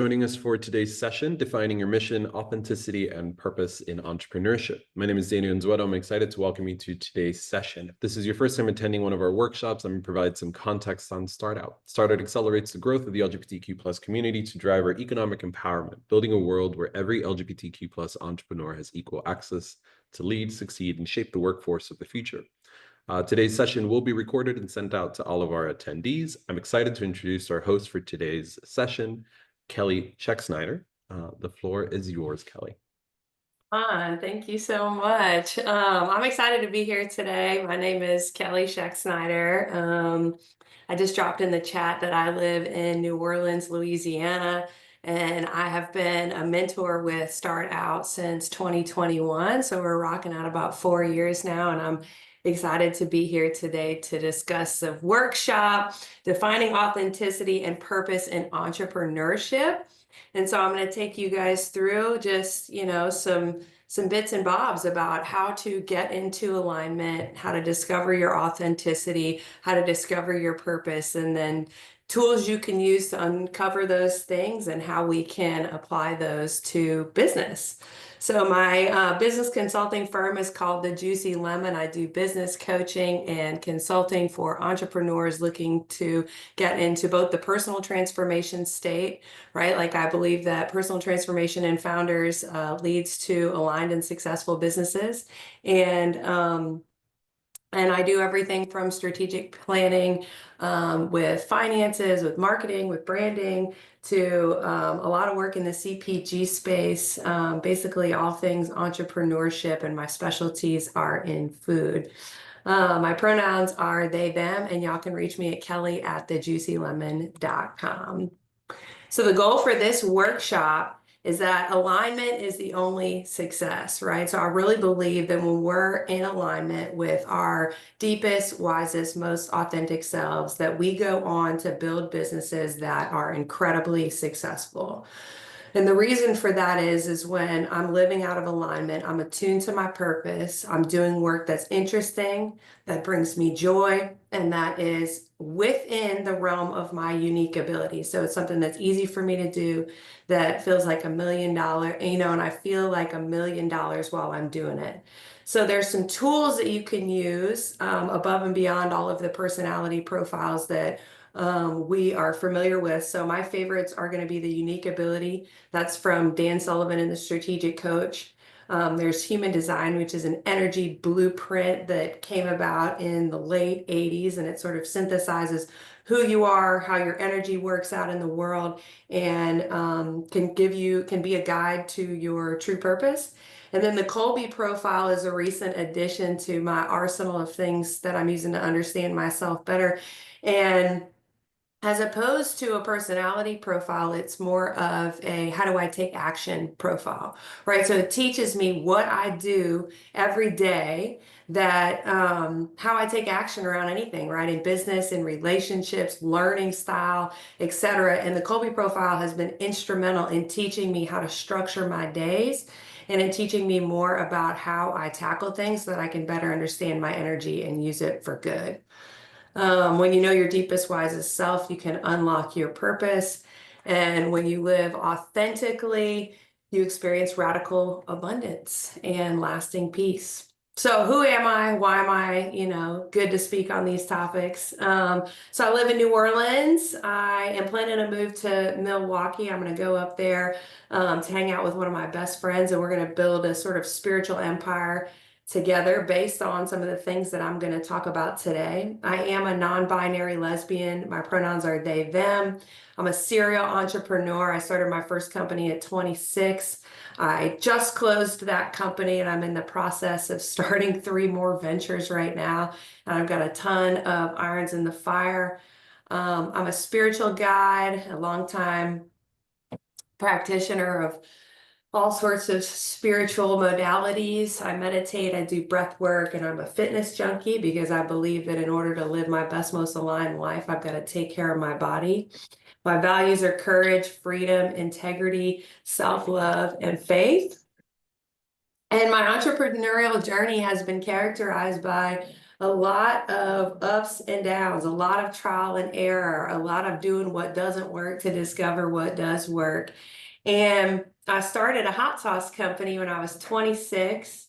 Joining us for today's session, Defining Your Mission, Authenticity, and Purpose in Entrepreneurship. My name is Daniel Nzueto. I'm excited to welcome you to today's session. If this is your first time attending one of our workshops, I'm going to provide some context on Startout. Startout accelerates the growth of the LGBTQ+ community to drive our economic empowerment, building a world where every LGBTQ+ entrepreneur has equal access to lead, succeed, and shape the workforce of the future. Today's session will be recorded and sent out to all of our attendees. I'm excited to introduce our host for today's session, Kelly Scheck-Snyder. The floor is yours, Kelly. Thank you so much. I'm excited to be here today. My name is Kelly Scheck-Snyder. I just dropped in the chat that I live in New Orleans, Louisiana, and I have been a mentor with Start Out since 2021. So we're rocking out about 4 years now, and I'm excited to be here today to discuss the workshop, Defining Authenticity and Purpose in Entrepreneurship. And so I'm going to take you guys through just, some bits and bobs about how to get into alignment, how to discover your authenticity, how to discover your purpose, and then tools you can use to uncover those things and how we can apply those to business. So my business consulting firm is called The Juicy Lemon. I do business coaching and consulting for entrepreneurs looking to get into both the personal transformation state, right? Like I believe that personal transformation in founders leads to aligned and successful businesses. And I do everything from strategic planning with finances, with marketing, with branding, to a lot of work in the CPG space, basically all things entrepreneurship, and my specialties are in food. My pronouns are they, them, and y'all can reach me at kelly@thejuicylemon.com. So the goal for this workshop is that alignment is the only success, right? So I really believe that when we're in alignment with our deepest, wisest, most authentic selves, that we go on to build businesses that are incredibly successful. And the reason for that is when I'm living out of alignment, I'm attuned to my purpose, I'm doing work that's interesting, that brings me joy, and that is within the realm of my unique ability. So it's something that's easy for me to do, that feels like $1 million, and I feel like $1 million while I'm doing it. So there's some tools that you can use above and beyond all of the personality profiles that we are familiar with. So my favorites are going to be the unique ability. That's from Dan Sullivan in The Strategic Coach. There's human design, which is an energy blueprint that came about in the late 80s, and it sort of synthesizes who you are, how your energy works out in the world, and can be a guide to your true purpose. And then the Colby profile is a recent addition to my arsenal of things that I'm using to understand myself better. And as opposed to a personality profile, it's more of a how do I take action profile, right? So it teaches me what I do every day, that how I take action around anything, right? In business, in relationships, learning style, etc. And the Colby profile has been instrumental in teaching me how to structure my days, and in teaching me more about how I tackle things so that I can better understand my energy and use it for good. When you know your deepest, wisest self, you can unlock your purpose. And when you live authentically, you experience radical abundance and lasting peace. So who am I? Why am I, good to speak on these topics? So I live in New Orleans. I am planning to move to Milwaukee. I'm going to go up there to hang out with one of my best friends, and we're going to build a sort of spiritual empire together based on some of the things that I'm going to talk about today. I am a non-binary lesbian. My pronouns are they, them. I'm a serial entrepreneur. I started my first company at 26. I just closed that company, and I'm in the process of starting 3 more ventures right now. And I've got a ton of irons in the fire. I'm a spiritual guide, a longtime practitioner of all sorts of spiritual modalities. I meditate, I do breath work, and I'm a fitness junkie because I believe that in order to live my best, most aligned life, I've got to take care of my body. My values are courage, freedom, integrity, self-love, and faith. And my entrepreneurial journey has been characterized by a lot of ups and downs, a lot of trial and error, a lot of doing what doesn't work to discover what does work. And I started a hot sauce company when I was 26.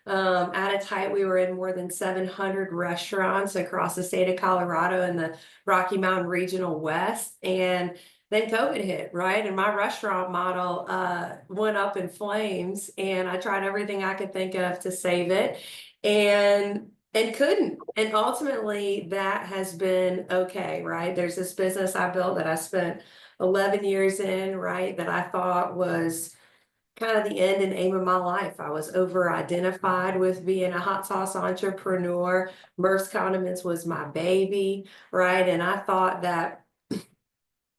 At its height, we were in more than 700 restaurants across the state of Colorado and the Rocky Mountain Regional West. And then COVID hit, right? And my restaurant model went up in flames, and I tried everything I could think of to save it, and couldn't. And ultimately, that has been okay, right? There's this business I built that I spent 11 years in, right? That I thought was kind of the end and aim of my life. I was over identified with being a hot sauce entrepreneur. Merce Condiments was my baby, right? And I thought that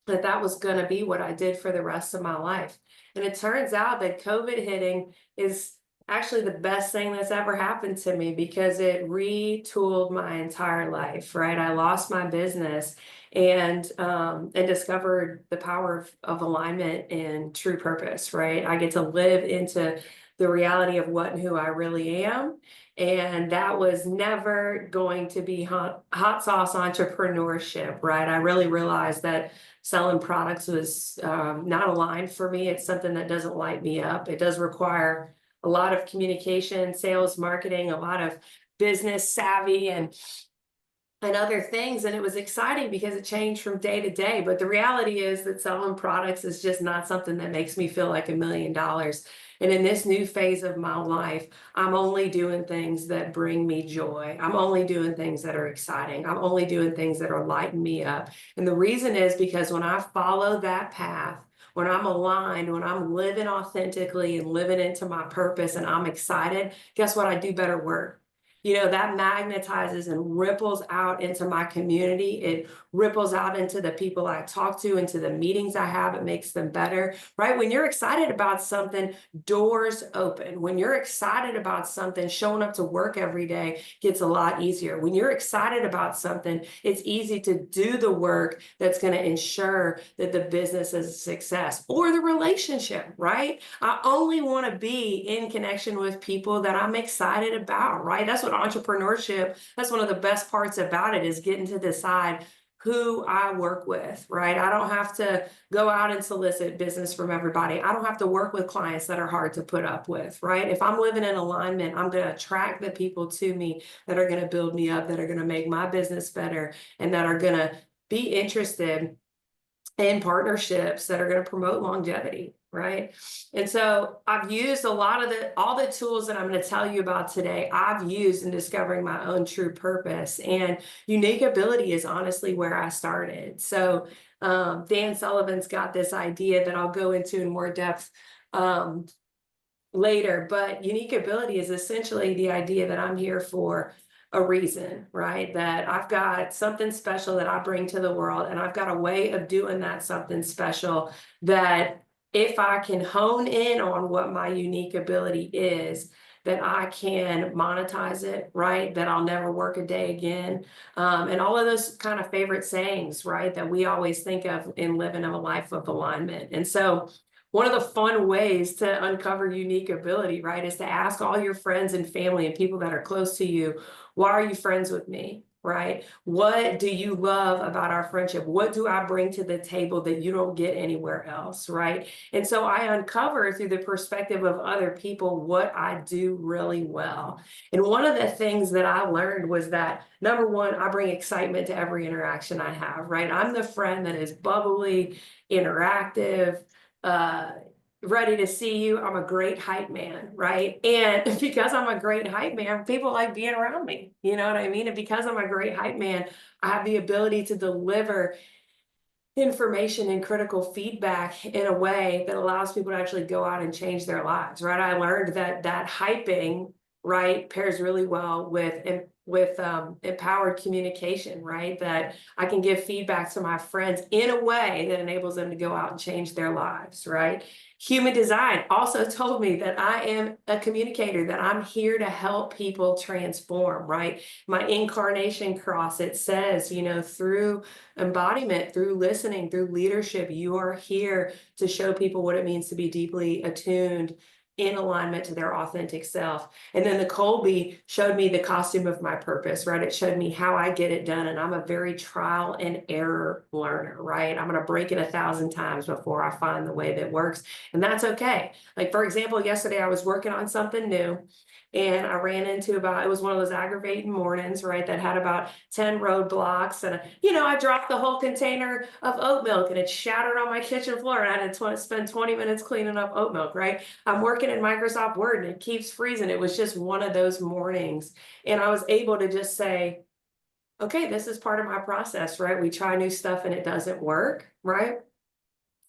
was going to be what I did for the rest of my life. And it turns out that COVID hitting is actually the best thing that's ever happened to me, because it retooled my entire life, right? I lost my business and discovered the power of alignment and true purpose, right? I get to live into the reality of what and who I really am. And that was never going to be hot sauce entrepreneurship, right? I really realized that selling products was not aligned for me. It's something that doesn't light me up. It does require a lot of communication, sales, marketing, a lot of business savvy and other things. And it was exciting because it changed from day to day. But the reality is that selling products is just not something that makes me feel like $1 million. And in this new phase of my life, I'm only doing things that bring me joy. I'm only doing things that are exciting. I'm only doing things that are lighting me up. And the reason is because when I follow that path, when I'm aligned, when I'm living authentically and living into my purpose and I'm excited, guess what? I do better work. You know, that magnetizes and ripples out into my community. It ripples out into the people I talk to, into the meetings I have. It makes them better, right? When you're excited about something, doors open. When you're excited about something, showing up to work every day gets a lot easier. When you're excited about something, it's easy to do the work that's going to ensure that the business is a success, or the relationship, right? I only want to be in connection with people that I'm excited about, right? That's what entrepreneurship, that's one of the best parts about it, is getting to decide who I work with, right? I don't have to go out and solicit business from everybody. I don't have to work with clients that are hard to put up with, right? If I'm living in alignment, I'm going to attract the people to me that are going to build me up, that are going to make my business better, and that are going to be interested in partnerships that are going to promote longevity, right? And so I've used all the tools that I'm going to tell you about today, I've used in discovering my own true purpose. And unique ability is honestly where I started. So Dan Sullivan's got this idea that I'll go into in more depth later, but unique ability is essentially the idea that I'm here for a reason, right? That I've got something special that I bring to the world, and I've got a way of doing that something special that, if I can hone in on what my unique ability is, that I can monetize it, right? That I'll never work a day again. And all of those kind of favorite sayings, right? That we always think of in living a life of alignment. And so one of the fun ways to uncover unique ability, right, is to ask all your friends and family and people that are close to you, why are you friends with me, right? What do you love about our friendship? What do I bring to the table that you don't get anywhere else, right? And so I uncover through the perspective of other people what I do really well. And one of the things that I learned was that, number one, I bring excitement to every interaction I have, right? I'm the friend that is bubbly, interactive, ready to see you. I'm a great hype man, right? And because I'm a great hype man, people like being around me. You know what I mean? And because I'm a great hype man, I have the ability to deliver information and critical feedback in a way that allows people to actually go out and change their lives, right? I learned that hyping, right, pairs really well with empowered communication, right? That I can give feedback to my friends in a way that enables them to go out and change their lives, right? Human design also told me that I am a communicator, that I'm here to help people transform, right? My incarnation cross, it says, you know, through embodiment, through listening, through leadership, you are here to show people what it means to be deeply attuned in alignment to their authentic self. And then the Colby showed me the costume of my purpose, right? It showed me how I get it done. And I'm a very trial and error learner, right? I'm going to break it 1,000 times before I find the way that works. And that's okay. Like, for example, yesterday I was working on something new. And I ran into it was one of those aggravating mornings, right, that had about 10 roadblocks. And, I dropped the whole container of oat milk and it shattered on my kitchen floor. And I had to spend 20 minutes cleaning up oat milk, right? I'm working in Microsoft Word and it keeps freezing. It was just one of those mornings. And I was able to just say, okay, this is part of my process, right? We try new stuff and it doesn't work, right?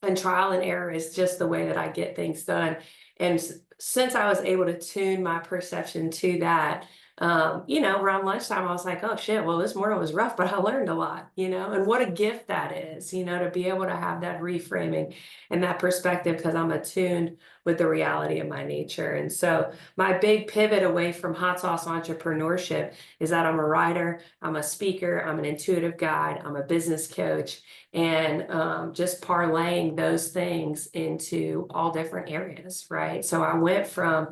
And trial and error is just the way that I get things done. And since I was able to tune my perception to that, around lunchtime, I was like, oh shit, well, this morning was rough, but I learned a lot, and what a gift that is, to be able to have that reframing and that perspective because I'm attuned with the reality of my nature. And so my big pivot away from hot sauce entrepreneurship is that I'm a writer, I'm a speaker, I'm an intuitive guide, I'm a business coach, and just parlaying those things into all different areas, right? So I went from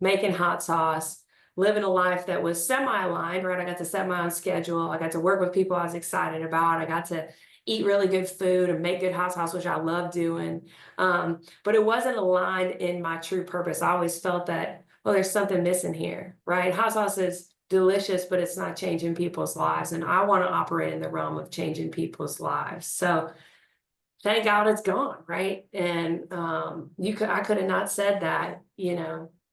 making hot sauce, living a life that was semi-aligned, right? I got to set my own schedule. I got to work with people I was excited about. I got to eat really good food and make good hot sauce, which I love doing. But it wasn't aligned in my true purpose. I always felt that, well, there's something missing here, right? Hot sauce is delicious, but it's not changing people's lives. And I want to operate in the realm of changing people's lives. So thank God it's gone, right? And I could have not said that,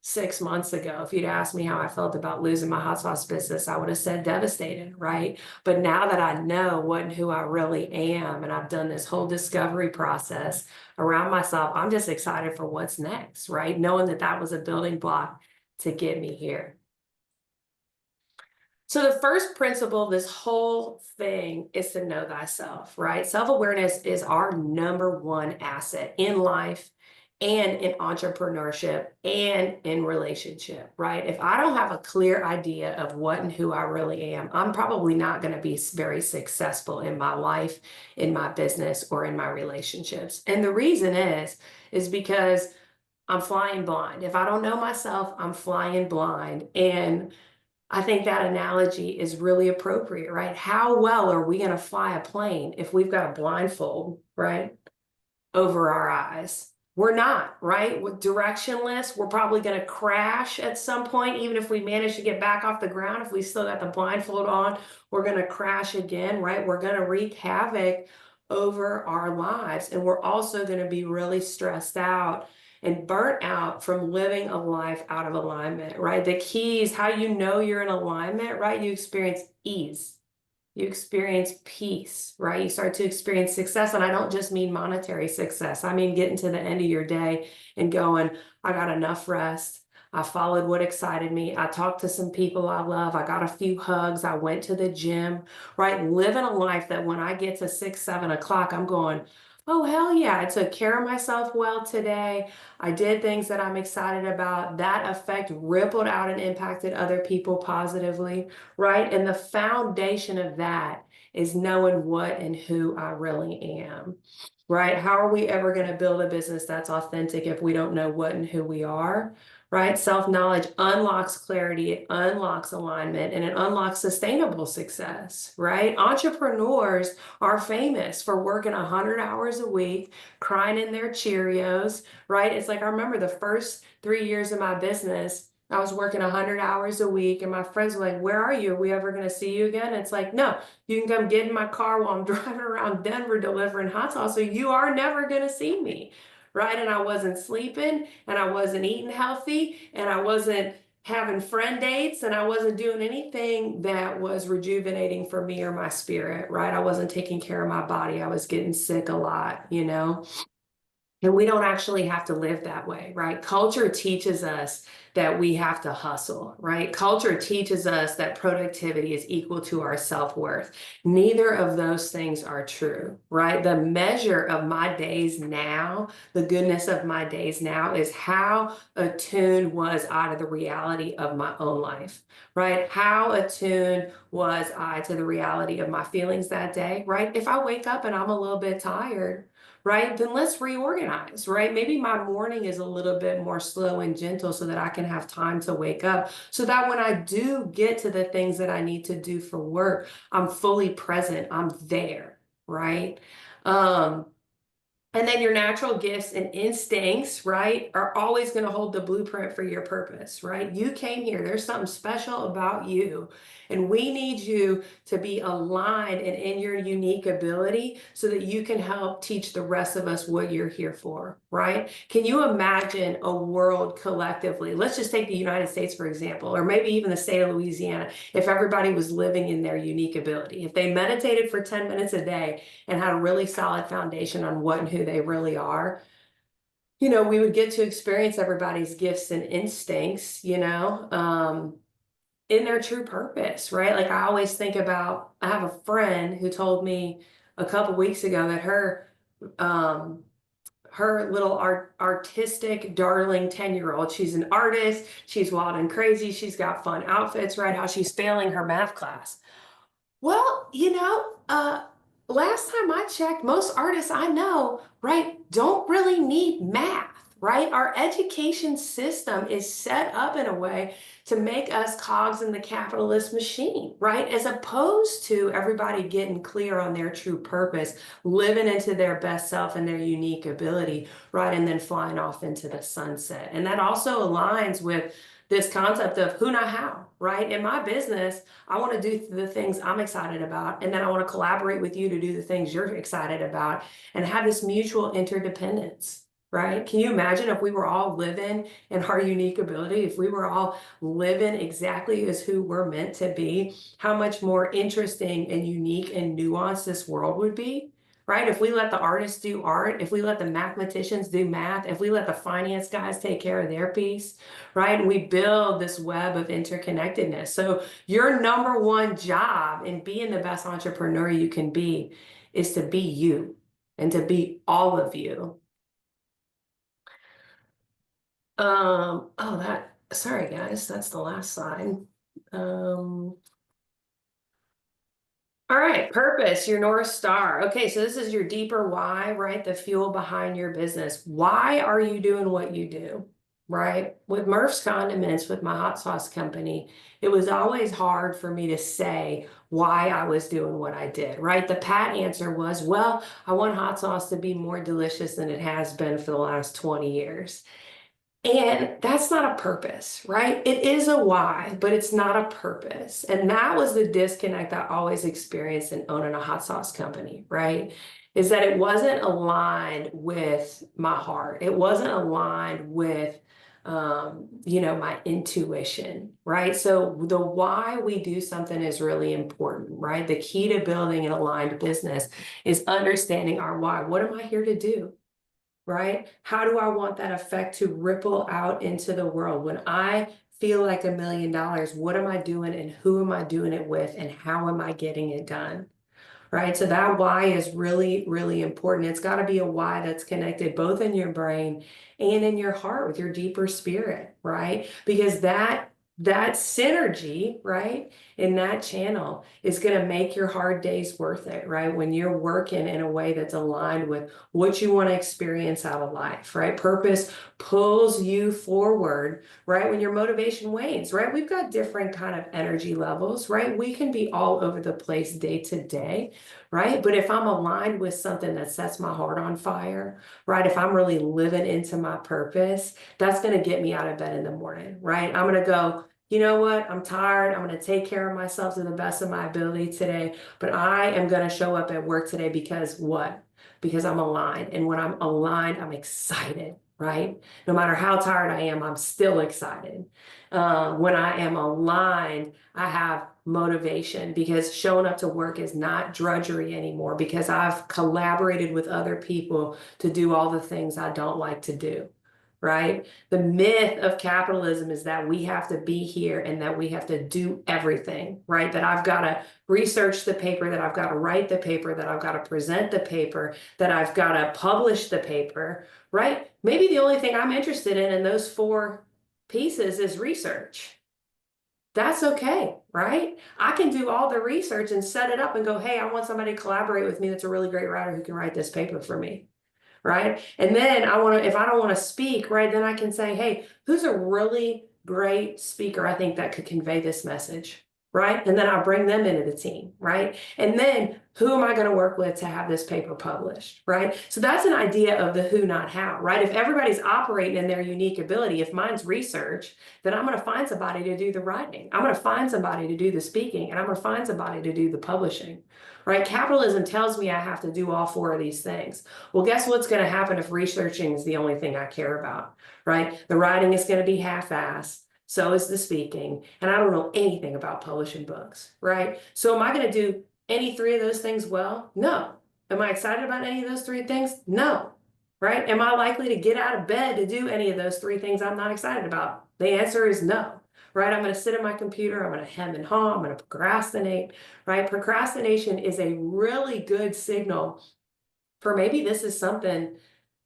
6 months ago. If you'd asked me how I felt about losing my hot sauce business, I would have said devastated, right? But now that I know what and who I really am, and I've done this whole discovery process around myself, I'm just excited for what's next, right? Knowing that that was a building block to get me here. So the first principle of this whole thing is to know thyself, right? Self-awareness is our number one asset in life and in entrepreneurship and in relationship, right? If I don't have a clear idea of what and who I really am, I'm probably not going to be very successful in my life, in my business, or in my relationships. And the reason is because I'm flying blind. If I don't know myself, I'm flying blind. And I think that analogy is really appropriate, right? How well are we going to fly a plane if we've got a blindfold, right, over our eyes? We're not, right? We're directionless. We're probably going to crash at some point, even if we manage to get back off the ground. If we still got the blindfold on, we're going to crash again, right? We're going to wreak havoc over our lives. And we're also going to be really stressed out and burnt out from living a life out of alignment, right? The key is how you know you're in alignment, right? You experience ease. You experience peace, right? You start to experience success. And I don't just mean monetary success. I mean getting to the end of your day and going, I got enough rest. I followed what excited me. I talked to some people I love. I got a few hugs. I went to the gym, right? Living a life that when I get to 6, 7 o'clock, I'm going, oh, hell yeah, I took care of myself well today. I did things that I'm excited about. That effect rippled out and impacted other people positively, right? And the foundation of that is knowing what and who I really am, right? How are we ever going to build a business that's authentic if we don't know what and who we are? Right? Self-knowledge unlocks clarity, it unlocks alignment, and it unlocks sustainable success, right? Entrepreneurs are famous for working 100 hours a week, crying in their Cheerios, right? It's like I remember the first 3 years of my business, I was working 100 hours a week, and my friends were like, where are you? Are we ever going to see you again? It's like, no, you can come get in my car while I'm driving around Denver delivering hot sauce, so you are never going to see me. Right? And I wasn't sleeping and I wasn't eating healthy and I wasn't having friend dates and I wasn't doing anything that was rejuvenating for me or my spirit, right? I wasn't taking care of my body. I was getting sick a lot, And we don't actually have to live that way, right? Culture teaches us that we have to hustle, right? Culture teaches us that productivity is equal to our self-worth. Neither of those things are true, right? The measure of my days now, the goodness of my days now is how attuned was I to the reality of my own life, right? How attuned was I to the reality of my feelings that day, right? If I wake up and I'm a little bit tired, right? Then let's reorganize, right? Maybe my morning is a little bit more slow and gentle so that I can have time to wake up, so that when I do get to the things that I need to do for work, I'm fully present, I'm there, right? Um, and then your natural gifts and instincts, right, are always going to hold the blueprint for your purpose, right? You came here, there's something special about you. And we need you to be aligned and in your unique ability so that you can help teach the rest of us what you're here for, right? Can you imagine a world collectively? Let's just take the United States, for example, or maybe even the state of Louisiana, if everybody was living in their unique ability, if they meditated for 10 minutes a day and had a really solid foundation on what and who they really are, we would get to experience everybody's gifts and instincts, in their true purpose, right? Like I always think about, I have a friend who told me a couple weeks ago that um, her little artistic darling 10-year-old, she's an artist, she's wild and crazy, she's got fun outfits, right? How she's failing her math class. Well, last time I checked, most artists I know, right, don't really need math, right? Our education system is set up in a way to make us cogs in the capitalist machine, right? As opposed to everybody getting clear on their true purpose, living into their best self and their unique ability, right? And then flying off into the sunset. And that also aligns with this concept of who, not how, right? In my business, I want to do the things I'm excited about, and then I want to collaborate with you to do the things you're excited about and have this mutual interdependence, right? Can you imagine if we were all living in our unique ability, if we were all living exactly as who we're meant to be, how much more interesting and unique and nuanced this world would be? Right? If we let the artists do art, if we let the mathematicians do math, if we let the finance guys take care of their piece, right? And we build this web of interconnectedness. So your number one job in being the best entrepreneur you can be is to be you and to be all of you. Sorry guys, that's the last slide. All right, purpose, your North Star. Okay, so this is your deeper why, right? The fuel behind your business. Why are you doing what you do, right? With Murph's Condiments, with my hot sauce company, it was always hard for me to say why I was doing what I did, right? The pat answer was, well, I want hot sauce to be more delicious than it has been for the last 20 years. And that's not a purpose, right? It is a why, but it's not a purpose. And that was the disconnect I always experienced in owning a hot sauce company, right? Is that it wasn't aligned with my heart. It wasn't aligned with, my intuition, right? So the why we do something is really important, right? The key to building an aligned business is understanding our why. What am I here to do? Right? How do I want that effect to ripple out into the world? When I feel like $1 million, what am I doing and who am I doing it with and how am I getting it done? Right? So that why is really, really important. It's got to be a why that's connected both in your brain and in your heart with your deeper spirit, right? Because that synergy, right, in that channel is going to make your hard days worth it, right? When you're working in a way that's aligned with what you want to experience out of life, right? Purpose pulls you forward, right? When your motivation wanes, right? We've got different kind of energy levels, right? We can be all over the place day to day, right? But if I'm aligned with something that sets my heart on fire, right? If I'm really living into my purpose, that's going to get me out of bed in the morning, right? I'm going to go, you know what? I'm tired. I'm going to take care of myself to the best of my ability today, but I am going to show up at work today because what? Because I'm aligned. And when I'm aligned, I'm excited, right? No matter how tired I am, I'm still excited. When I am aligned, I have motivation because showing up to work is not drudgery anymore because I've collaborated with other people to do all the things I don't like to do, right? The myth of capitalism is that we have to be here and that we have to do everything, right? That I've got to research the paper, that I've got to write the paper, that I've got to present the paper, that I've got to publish the paper, right? Maybe the only thing I'm interested in those four pieces is research. That's okay, right? I can do all the research and set it up and go, hey, I want somebody to collaborate with me that's a really great writer who can write this paper for me. right? And then if I don't want to speak, right, then I can say, hey, who's a really great speaker I think that could convey this message, right? And then I'll bring them into the team, right? And then who am I going to work with to have this paper published, right? So that's an idea of the who, not how, right? If everybody's operating in their unique ability, if mine's research, then I'm going to find somebody to do the writing. I'm going to find somebody to do the speaking, and I'm going to find somebody to do the publishing, right? Capitalism tells me I have to do all four of these things. Well, guess what's going to happen if researching is the only thing I care about, right? The writing is going to be half-assed. So is the speaking. And I don't know anything about publishing books, right? So am I going to do any three of those things well? No. Am I excited about any of those three things? No. Right? Am I likely to get out of bed to do any of those three things I'm not excited about? The answer is no. Right? I'm going to sit at my computer. I'm going to hem and haw. I'm going to procrastinate. Right? Procrastination is a really good signal for maybe this is something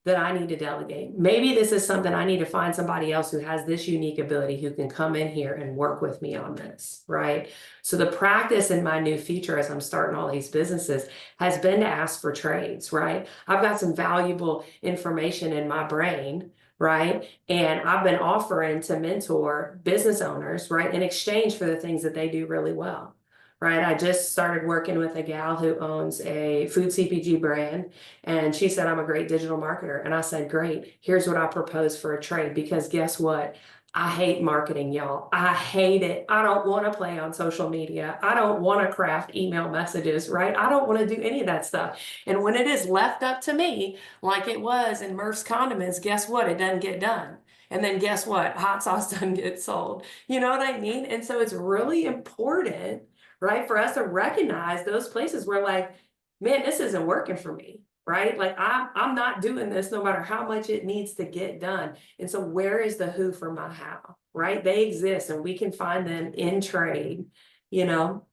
that I need to delegate. Maybe this is something I need to find somebody else who has this unique ability who can come in here and work with me on this, right? So the practice in my new feature as I'm starting all these businesses has been to ask for trades, right? I've got some valuable information in my brain, right? And I've been offering to mentor business owners, right, in exchange for the things that they do really well. Right. I just started working with a gal who owns a food CPG brand, and she said, I'm a great digital marketer. And I said, great, here's what I propose for a trade, because guess what? I hate marketing, y'all. I hate it. I don't want to play on social media. I don't want to craft email messages, right? I don't want to do any of that stuff. And when it is left up to me, like it was in Murph's Condiments, guess what? It doesn't get done. And then guess what? Hot sauce doesn't get sold. You know what I mean? And so it's really important, right, for us to recognize those places where, like, man, this isn't working for me, right? Like I'm not doing this no matter how much it needs to get done. And so where is the who for my how, right? They exist and we can find them in trade, you know?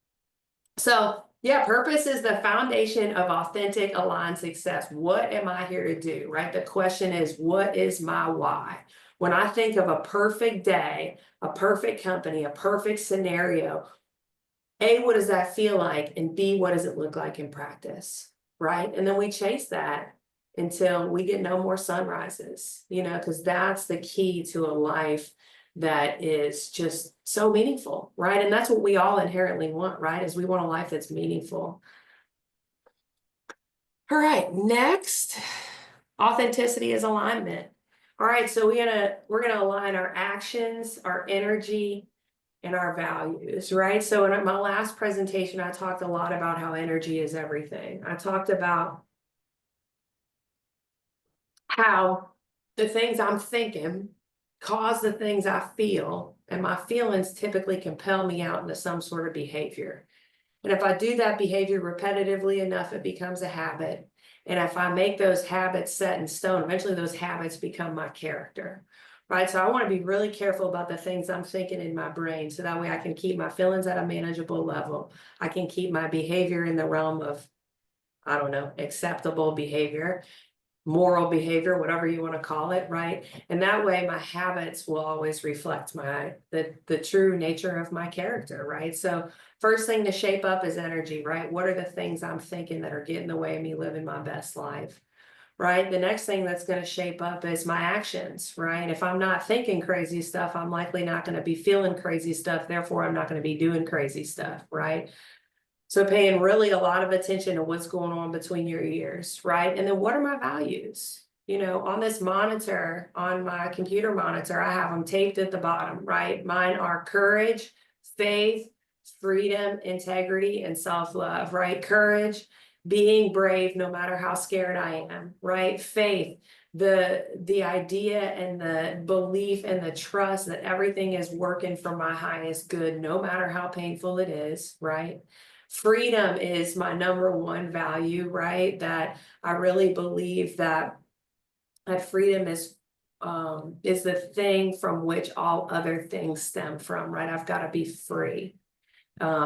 So yeah, purpose is the foundation of authentic, aligned success. What am I here to do, right? The question is, what is my why? When I think of a perfect day, a perfect company, a perfect scenario, A, what does that feel like? And B, what does it look like in practice? Right? And then we chase that until we get no more sunrises, you know, because that's the key to a life that is just so meaningful, right? And that's what we all inherently want, right? Is we want a life that's meaningful. All right, next, authenticity is alignment. All right, so we're gonna align our actions, our energy, and our values, right? So in my last presentation, I talked a lot about how energy is everything. I talked about how the things I'm thinking cause the things I feel, and my feelings typically compel me out into some sort of behavior. And if I do that behavior repetitively enough, it becomes a habit. And if I make those habits set in stone, eventually those habits become my character, right? So I want to be really careful about the things I'm thinking in my brain, so that way I can keep my feelings at a manageable level. I can keep my behavior in the realm of, I don't know, acceptable behavior, moral behavior, whatever you want to call it, right? And that way my habits will always reflect the true nature of my character, right? So first thing to shape up is energy, right? What are the things I'm thinking that are getting in the way of me living my best life, right? The next thing that's going to shape up is my actions, right? If I'm not thinking crazy stuff, I'm likely not going to be feeling crazy stuff. Therefore, I'm not going to be doing crazy stuff, right? So paying really a lot of attention to what's going on between your ears, right? And then what are my values? You know, on this monitor, on my computer monitor, I have them taped at the bottom, right? Mine are courage, faith, freedom, integrity, and self-love, right? Courage, being brave no matter how scared I am, right? Faith, the idea and the belief and the trust that everything is working for my highest good, no matter how painful it is, right? Freedom is my number one value, right? That I really believe that freedom is the thing from which all other things stem from, right? I've got to be free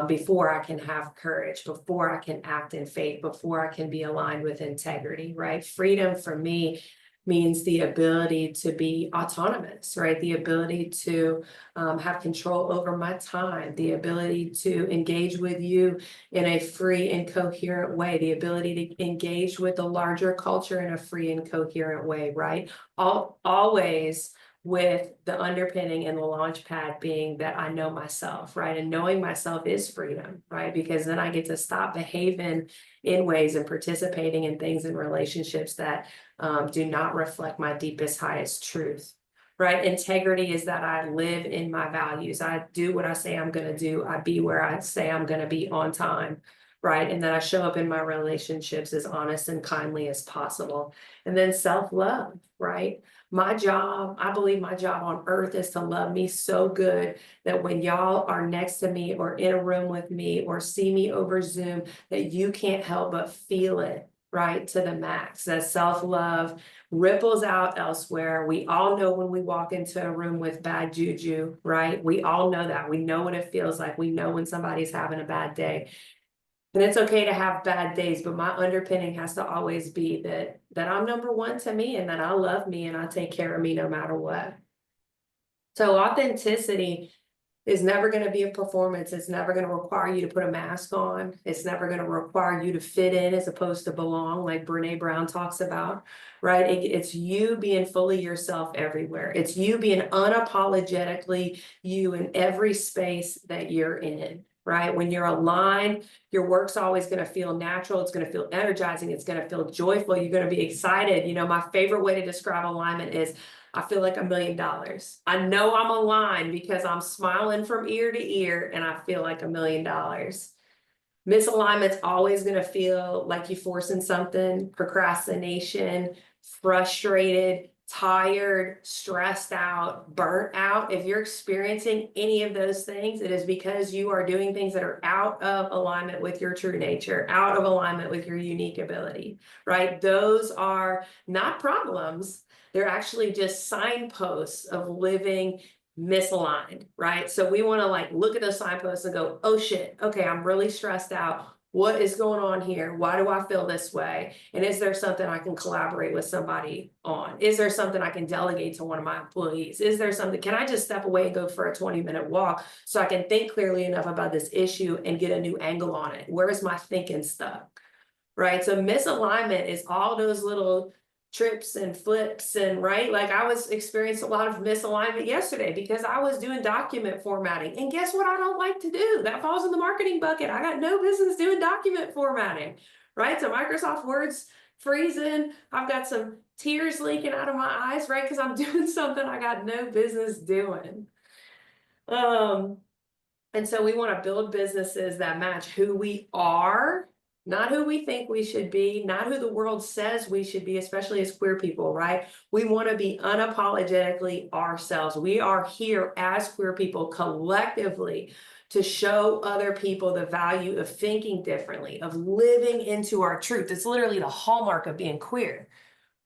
before I can have courage, before I can act in faith, before I can be aligned with integrity, right? Freedom for me means the ability to be autonomous, right? The ability to have control over my time, the ability to engage with you in a free and coherent way, the ability to engage with the larger culture in a free and coherent way, right? Always with the underpinning and the launch pad being that I know myself, right? And knowing myself is freedom, right? Because then I get to stop behaving in ways and participating in things in relationships that do not reflect my deepest, highest truth, right? Integrity is that I live in my values. I do what I say I'm going to do. I be where I say I'm going to be on time, right? And that I show up in my relationships as honest and kindly as possible. And then self-love, right? My job, I believe my job on earth is to love me so good that when y'all are next to me or in a room with me or see me over Zoom, that you can't help but feel it, right, to the max. That self-love ripples out elsewhere. We all know when we walk into a room with bad juju, right? We all know that. We know what it feels like. We know when somebody's having a bad day. And it's okay to have bad days, but my underpinning has to always be that I'm number one to me and that I love me and I take care of me no matter what. So authenticity is never going to be a performance. It's never going to require you to put a mask on. It's never going to require you to fit in as opposed to belong, like Brene Brown talks about, right? It's you being fully yourself everywhere. It's you being unapologetically you in every space that you're in, right? When you're aligned, your work's always going to feel natural. It's going to feel energizing. It's going to feel joyful. You're going to be excited. You know, my favorite way to describe alignment is I feel like $1 million. I know I'm aligned because I'm smiling from ear to ear and I feel like $1 million. Misalignment's always going to feel like you're forcing something, procrastination, frustrated, tired, stressed out, burnt out. If you're experiencing any of those things, it is because you are doing things that are out of alignment with your true nature, out of alignment with your unique ability, right? Those are not problems. They're actually just signposts of living misaligned, right? So we want to like look at those signposts and go, oh shit, okay, I'm really stressed out. What is going on here? Why do I feel this way? And is there something I can collaborate with somebody on? Is there something I can delegate to one of my employees? Is there something, can I just step away and go for a 20-minute walk so I can think clearly enough about this issue and get a new angle on it? Where is my thinking stuck? Right? So misalignment is all those little trips and flips and right, like I was experiencing a lot of misalignment yesterday because I was doing document formatting, and guess what I don't like to do? That falls in the marketing bucket. I got no business doing document formatting, right? So Microsoft Word's freezing. I've got some tears leaking out of my eyes, right? Because I'm doing something I got no business doing. And so we want to build businesses that match who we are, not who we think we should be, not who the world says we should be, especially as queer people, right? We want to be unapologetically ourselves. We are here as queer people collectively to show other people the value of thinking differently, of living into our truth. It's literally the hallmark of being queer,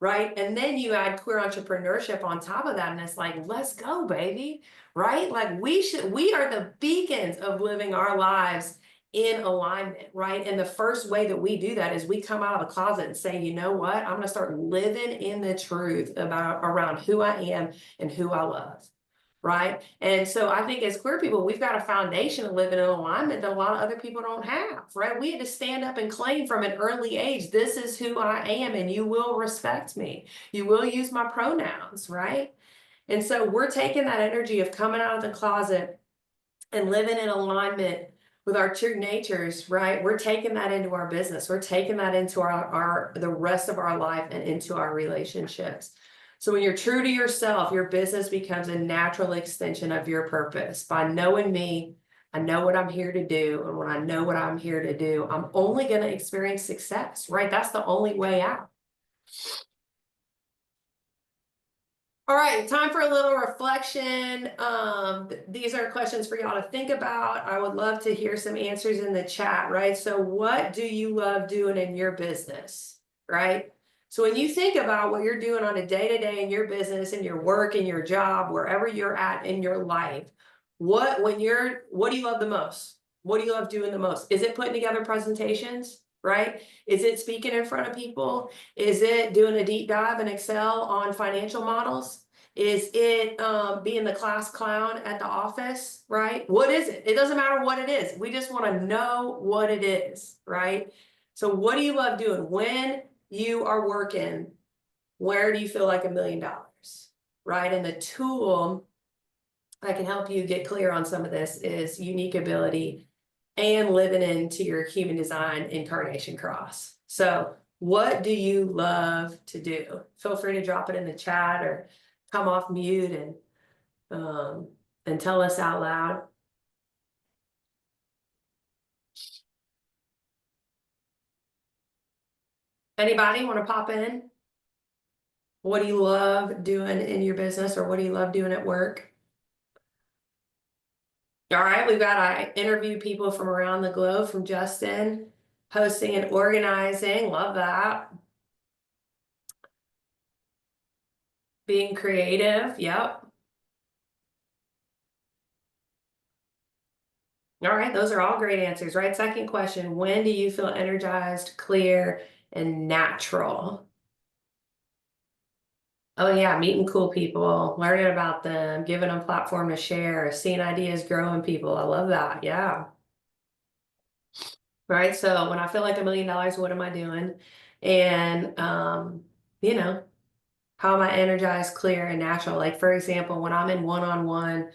right? And then you add queer entrepreneurship on top of that, and it's like, let's go, baby, right? Like we are the beacons of living our lives in alignment, right? And the first way that we do that is we come out of the closet and say, you know what? I'm going to start living in the truth around who I am and who I love, right? And so I think as queer people, we've got a foundation of living in alignment that a lot of other people don't have, right? We had to stand up and claim from an early age, this is who I am, and you will respect me. You will use my pronouns, right? And so we're taking that energy of coming out of the closet and living in alignment with our true natures, right? We're taking that into our business. We're taking that into the rest of our life and into our relationships. So when you're true to yourself, your business becomes a natural extension of your purpose. By knowing me, I know what I'm here to do. And when I know what I'm here to do, I'm only going to experience success, right? That's the only way out. All right, time for a little reflection. These are questions for y'all to think about. I would love to hear some answers in the chat, right? So what do you love doing in your business, right? So when you think about what you're doing on a day-to-day in your business, in your work, in your job, wherever you're at in your life, what do you love the most? What do you love doing the most? Is it putting together presentations? right? Is it speaking in front of people? Is it doing a deep dive in Excel on financial models? Is it being the class clown at the office, right? What is it? It doesn't matter what it is. We just want to know what it is, right? So what do you love doing when you are working? Where do you feel like $1 million, right? And the tool that can help you get clear on some of this is unique ability and living into your human design incarnation cross. So what do you love to do? Feel free to drop it in the chat or come off mute and tell us out loud. Anybody want to pop in? What do you love doing in your business, or what do you love doing at work? All right, we've got I interview people from around the globe, from Justin, hosting and organizing. Love that. Being creative. Yep. All right, those are all great answers, right? Second question, when do you feel energized, clear, and natural? Oh yeah, meeting cool people, learning about them, giving them a platform to share, seeing ideas grow in people. I love that. Yeah. Right. So when I feel like $1 million, what am I doing? And you know, how am I energized, clear, and natural? Like, for example, when I'm in one-on-one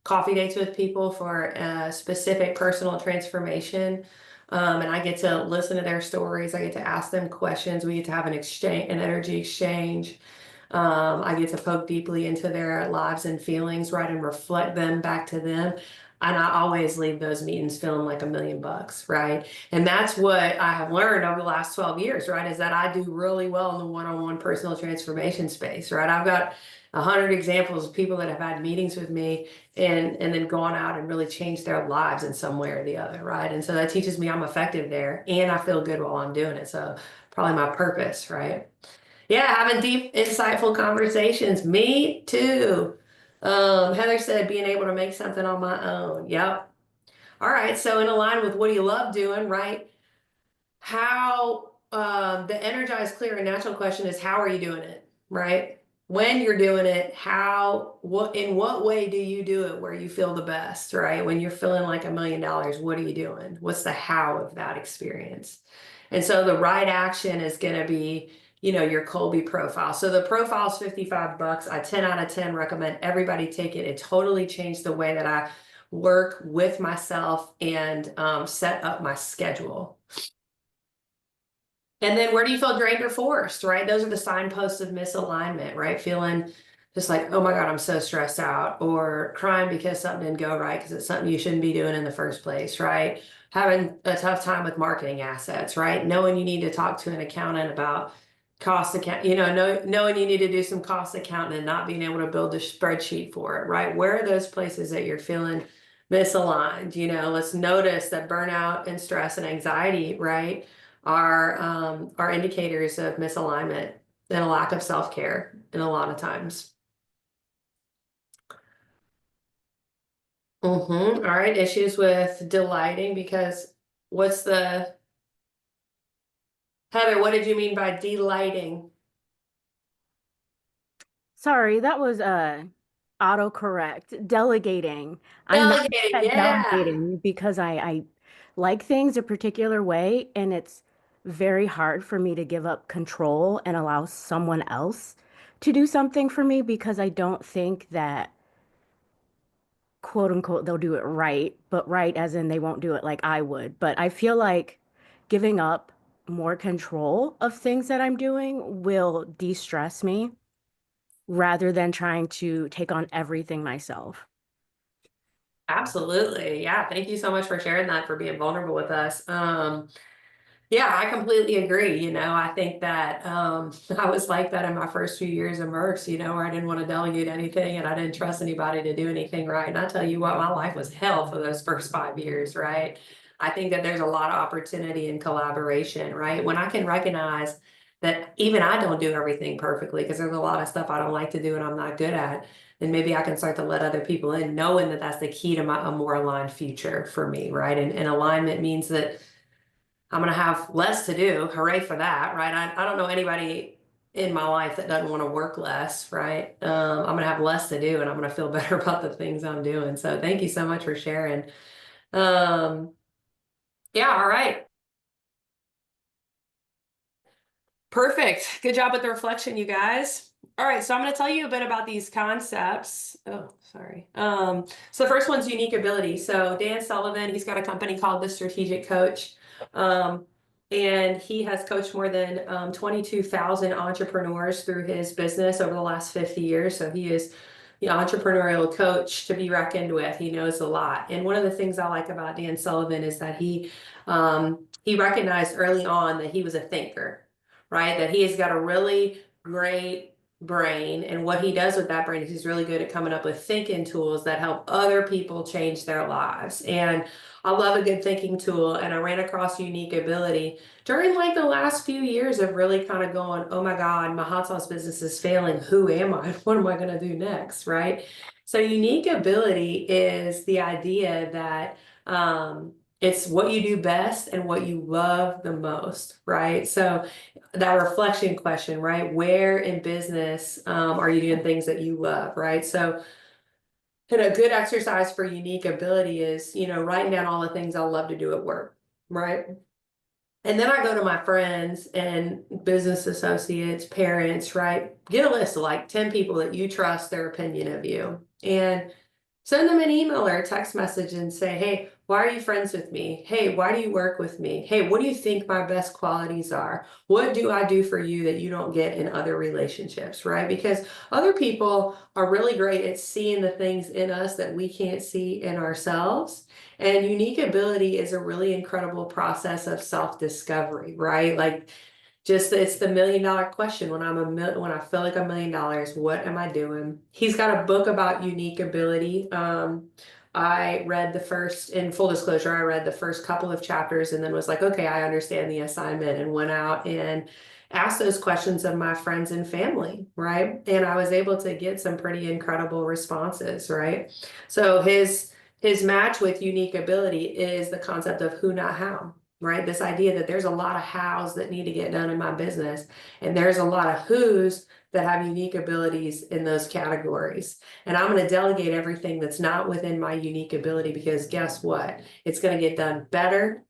coffee dates with people for a specific personal transformation, and I get to listen to their stories, I get to ask them questions, we get to have an energy exchange. I get to poke deeply into their lives and feelings, right, and reflect them back to them. And I always leave those meetings feeling like $1 million, right? And that's what I have learned over the last 12 years, right? Is that I do really well in the one-on-one personal transformation space, right? I've got 100 examples of people that have had meetings with me and then gone out and really changed their lives in some way or the other, right? And so that teaches me I'm effective there, and I feel good while I'm doing it. So probably my purpose, right? Yeah, having deep, insightful conversations. Me too. Heather said being able to make something on my own. Yep. All right. So in line with what do you love doing, right? How the energized, clear, and natural question is how are you doing it, right? When you're doing it, in what way do you do it where you feel the best, right? When you're feeling like $1 million, what are you doing? What's the how of that experience? And so the right action is going to be, your Colby profile. So the profile is $55. I 10 out of 10 recommend everybody take it. It totally changed the way that I work with myself and set up my schedule. And then where do you feel drained or forced, right? Those are the signposts of misalignment, right? Feeling just like, oh my God, I'm so stressed out, or crying because something didn't go right because it's something you shouldn't be doing in the first place, right? Having a tough time with marketing assets, right? Knowing you need to talk to an accountant about cost account, knowing you need to do some cost accounting and not being able to build a spreadsheet for it, right? Where are those places that you're feeling misaligned? Let's notice that burnout and stress and anxiety, right, are indicators of misalignment and a lack of self-care in a lot of times. All right, issues with delighting, because Heather, what did you mean by delighting? Sorry, that was autocorrect. Delegating. I'm not Delegating, at yeah. delegating because I like things a particular way, and it's very hard for me to give up control and allow someone else to do something for me because I don't think that, quote unquote, they'll do it right, but right as in they won't do it like I would. But I feel like giving up more control of things that I'm doing will de-stress me rather than trying to take on everything myself. Absolutely. Yeah. Thank you so much for sharing that, for being vulnerable with us. Yeah, I completely agree. I think that I was like that in my first few years of Merck's, where I didn't want to delegate anything and I didn't trust anybody to do anything right. And I tell you what, my life was hell for those first 5 years, right? I think that there's a lot of opportunity in collaboration, right? When I can recognize that even I don't do everything perfectly, because there's a lot of stuff I don't like to do and I'm not good at, then maybe I can start to let other people in, knowing that that's the key to a more aligned future for me, right? And alignment means that I'm going to have less to do. Hooray for that, right? I don't know anybody in my life that doesn't want to work less, right? I'm going to have less to do and I'm going to feel better about the things I'm doing. So thank you so much for sharing. Yeah, all right. Perfect. Good job with the reflection, you guys. All right, so I'm going to tell you a bit about these concepts. Oh, sorry. So the first one's unique ability. So Dan Sullivan, he's got a company called The Strategic Coach. And he has coached more than 22,000 entrepreneurs through his business over the last 50 years. So he is the entrepreneurial coach to be reckoned with. He knows a lot. And one of the things I like about Dan Sullivan is that he recognized early on that he was a thinker, right? That he has got a really great brain. And what he does with that brain is he's really good at coming up with thinking tools that help other people change their lives. And I love a good thinking tool. And I ran across unique ability during like the last few years of really kind of going, oh my God, my hot sauce business is failing. Who am I? What am I going to do next? Right? So unique ability is the idea that it's what you do best and what you love the most, right? So that reflection question, right? Where in business are you doing things that you love, right? So, and a good exercise for unique ability is, writing down all the things I love to do at work, right? And then I go to my friends and business associates, parents, right? Get a list of like 10 people that you trust their opinion of you. And send them an email or a text message and say, hey, why are you friends with me? Hey, why do you work with me? Hey, what do you think my best qualities are? What do I do for you that you don't get in other relationships, right? Because other people are really great at seeing the things in us that we can't see in ourselves. And unique ability is a really incredible process of self-discovery, right? Like it's the $1,000,000 question. When when I feel like $1,000,000, what am I doing? He's got a book about unique ability. I read in full disclosure, I read the first couple of chapters and then was like, okay, I understand the assignment, and went out and asked those questions of my friends and family, right? And I was able to get some pretty incredible responses, right? So his match with unique ability is the concept of who, not how. Right? This idea that there's a lot of hows that need to get done in my business, and there's a lot of who's that have unique abilities in those categories. And I'm going to delegate everything that's not within my unique ability, because guess what? It's going to get done better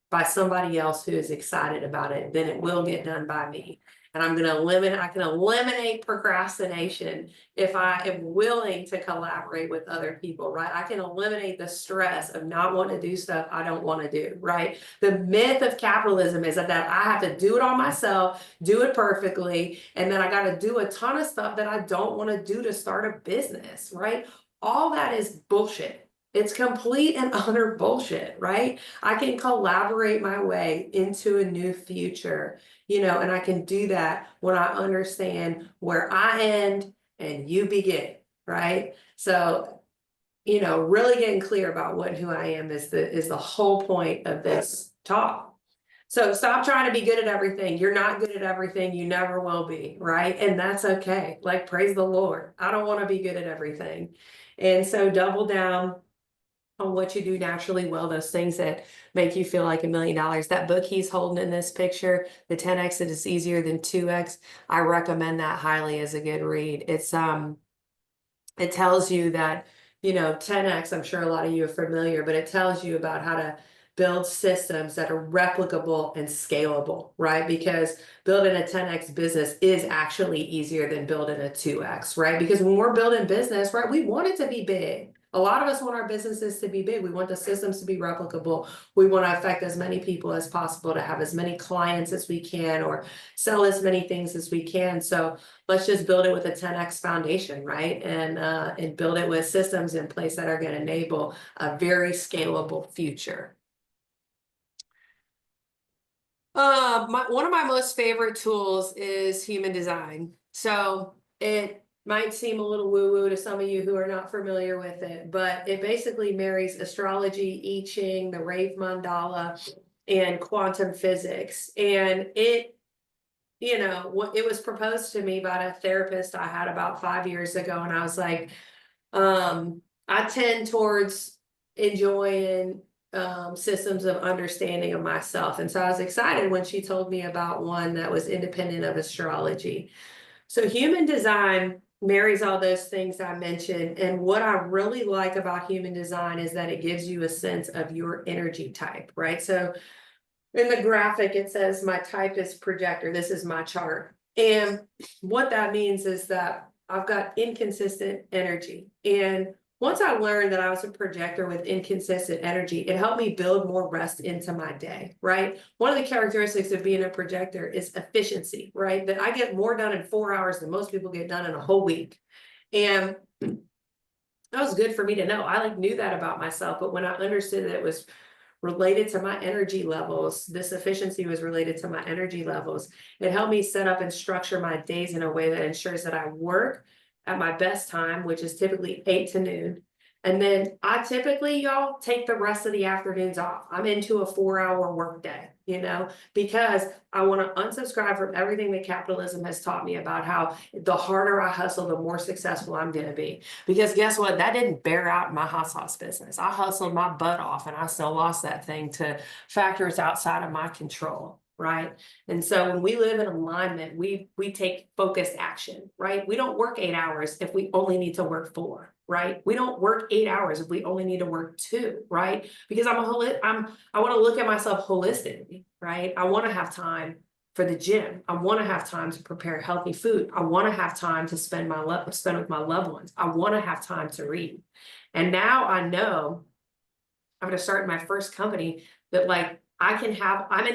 by somebody else who is excited about it than it will get done by me. And I can eliminate procrastination if I am willing to collaborate with other people, right? I can eliminate the stress of not wanting to do stuff I don't want to do, right? The myth of capitalism is that I have to do it all myself, do it perfectly, and then I got to do a ton of stuff that I don't want to do to start a business, right? All that is bullshit. It's complete and utter bullshit, right? I can collaborate my way into a new future, and I can do that when I understand where I end and you begin, right? So, really getting clear about what who I am is the whole point of this talk. So stop trying to be good at everything. You're not good at everything. You never will be, right? And that's okay. Like, praise the Lord. I don't want to be good at everything. And so double down on what you do naturally well, those things that make you feel like $1,000,000. That book he's holding in this picture, the 10X It Is Easier Than 2X, I recommend that highly as a good read. It tells you that, 10X, I'm sure a lot of you are familiar, but it tells you about how to build systems that are replicable and scalable, right? Because building a 10X business is actually easier than building a 2X, right? Because when we're building business, right, we want it to be big. A lot of us want our businesses to be big. We want the systems to be replicable. We want to affect as many people as possible, to have as many clients as we can, or sell as many things as we can. So let's just build it with a 10X foundation, right? And build it with systems in place that are going to enable a very scalable future. One of my most favorite tools is human design. So it might seem a little woo-woo to some of you who are not familiar with it, but it basically marries astrology, I Ching, the Rave Mandala, and quantum physics. And it was proposed to me by a therapist I had about 5 years ago, and I was like, I tend towards enjoying systems of understanding of myself. And so I was excited when she told me about one that was independent of astrology. So human design marries all those things I mentioned. And what I really like about human design is that it gives you a sense of your energy type, right? So in the graphic, it says my type is projector. This is my chart. And what that means is that I've got inconsistent energy. And once I learned that I was a projector with inconsistent energy, it helped me build more rest into my day, right? One of the characteristics of being a projector is efficiency, right? That I get more done in 4 hours than most people get done in a whole week. And that was good for me to know. I knew that about myself, but when I understood that it was related to my energy levels, this efficiency was related to my energy levels, it helped me set up and structure my days in a way that ensures that I work at my best time, which is typically 8 to noon. And then I typically, y'all, take the rest of the afternoons off. I'm into a 4-hour work day, because I want to unsubscribe from everything that capitalism has taught me about how the harder I hustle, the more successful I'm going to be. Because guess what? That didn't bear out in my hot sauce business. I hustled my butt off and I still lost that thing to factors outside of my control. Right. And so when we live in alignment, we take focused action, right? We don't work 8 hours if we only need to work 4, right? We don't work 8 hours if we only need to work 2, right? Because I want to look at myself holistically, right? I want to have time for the gym. I want to have time to prepare healthy food. I want to have time to spend with my loved ones. I want to have time to read. And now I know I'm going to start my first company that I'm in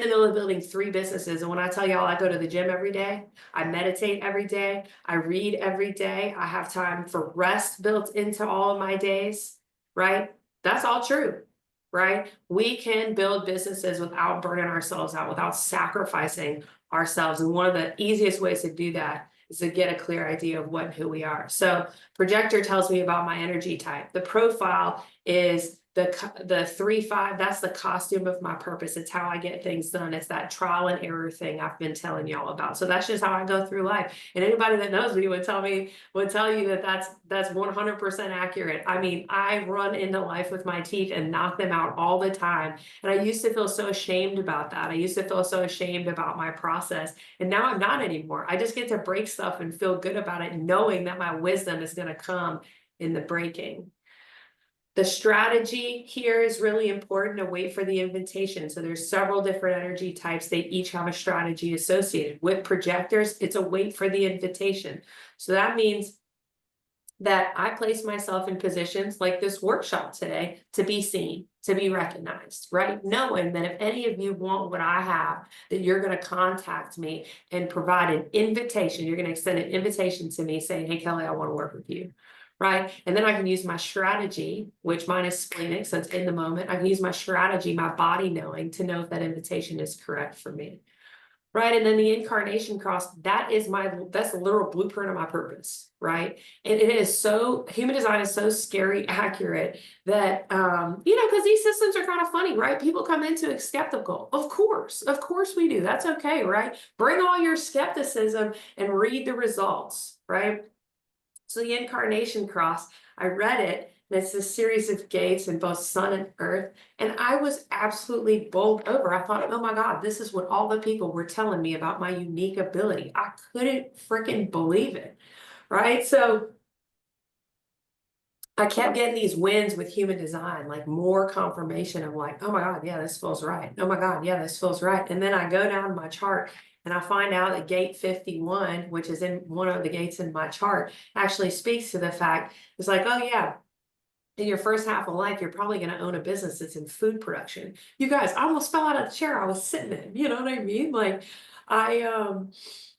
the middle of building 3 businesses. And when I tell y'all I go to the gym every day, I meditate every day, I read every day, I have time for rest built into all of my days, right? That's all true, right? We can build businesses without burning ourselves out, without sacrificing ourselves. And one of the easiest ways to do that is to get a clear idea of what and who we are. So projector tells me about my energy type. The profile is the 3-5, that's the costume of my purpose. It's how I get things done. It's that trial and error thing I've been telling y'all about. So that's just how I go through life. And anybody that knows me would tell you that that's 100% accurate. I mean, I run into life with my teeth and knock them out all the time. And I used to feel so ashamed about that. I used to feel so ashamed about my process. And now I'm not anymore. I just get to break stuff and feel good about it, knowing that my wisdom is going to come in the breaking. The strategy here is really important, to wait for the invitation. So there's several different energy types. They each have a strategy associated. With projectors, it's a wait for the invitation. So that means that I place myself in positions like this workshop today to be seen, to be recognized, right? Knowing that if any of you want what I have, that you're going to contact me and provide an invitation. You're going to extend an invitation to me saying, hey, Kelly, I want to work with you. Right. And then I can use my strategy, which mine is splenic, so it's in the moment. I can use my strategy, my body knowing, to know if that invitation is correct for me. Right. And then the incarnation cross, that's the literal blueprint of my purpose. Right. And it is human design is so scary accurate that, because these systems are kind of funny, right? People come into it skeptical. Of course we do. That's okay. Right. Bring all your skepticism and read the results. Right. So the incarnation cross, I read it, and it's a series of gates in both sun and earth. And I was absolutely bowled over. I thought, oh my God, this is what all the people were telling me about my unique ability. I couldn't freaking believe it, right? So I kept getting these wins with human design, more confirmation of oh my God, yeah, this feels right. Oh my God, yeah, this feels right. And then I go down my chart and I find out that gate 51, which is in one of the gates in my chart, actually speaks to the fact, it's oh yeah, in your first half of life, you're probably going to own a business that's in food production. You guys, I almost fell out of the chair I was sitting in. You know what I mean? I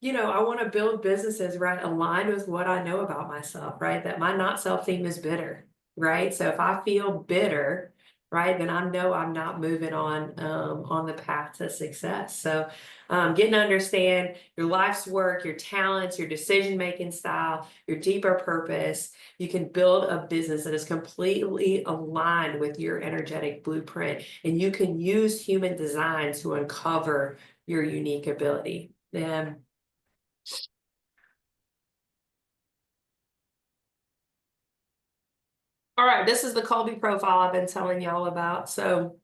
want to build businesses, right, aligned with what I know about myself, right? That my not self theme is bitter, right? So if I feel bitter, right, then I know I'm not moving on the path to success. So getting to understand your life's work, your talents, your decision-making style, your deeper purpose, you can build a business that is completely aligned with your energetic blueprint. And you can use human design to uncover your unique ability. And all right, this is the Colby profile I've been telling y'all about. So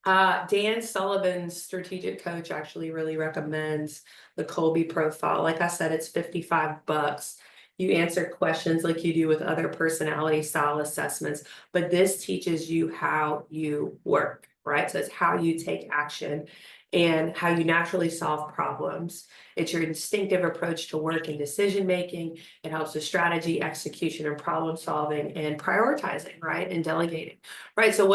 Dan Sullivan's strategic coach actually really recommends the Colby profile. Like I said, it's $55. You answer questions like you do with other personality style assessments, but this teaches you how you work, right? So it's how you take action and how you naturally solve problems. It's your instinctive approach to work and decision making. It helps with strategy, execution, and problem solving and prioritizing, right? And delegating. Right, so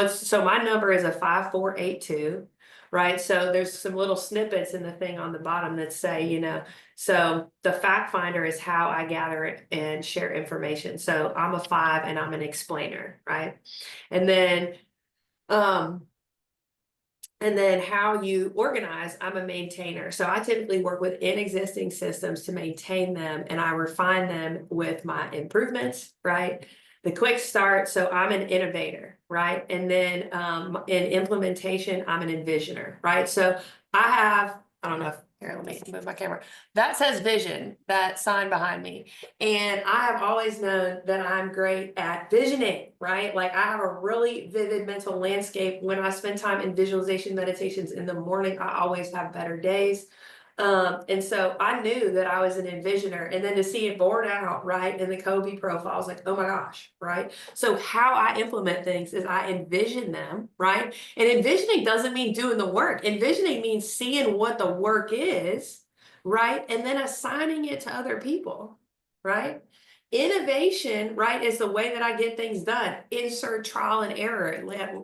my number is a 5482, right? So there's some little snippets in the thing on the bottom that say, so the fact finder is how I gather it and share information. So I'm a 5 and I'm an explainer, right? And then how you organize, I'm a maintainer. So I typically work within existing systems to maintain them, and I refine them with my improvements, right? The quick start, so I'm an innovator, right? And then in implementation, I'm an envisioner, right? So I don't know if, here, let me move my camera. That says vision, that sign behind me. And I have always known that I'm great at visioning, right? Like I have a really vivid mental landscape. When I spend time in visualization meditations in the morning, I always have better days. And so I knew that I was an envisioner, and then to see it borne out, right, in the Kobe profile, I was like, oh my gosh, right? So how I implement things is I envision them, right? And envisioning doesn't mean doing the work. Envisioning means seeing what the work is, right? And then assigning it to other people, right? Innovation, right, is the way that I get things done. Insert trial and error.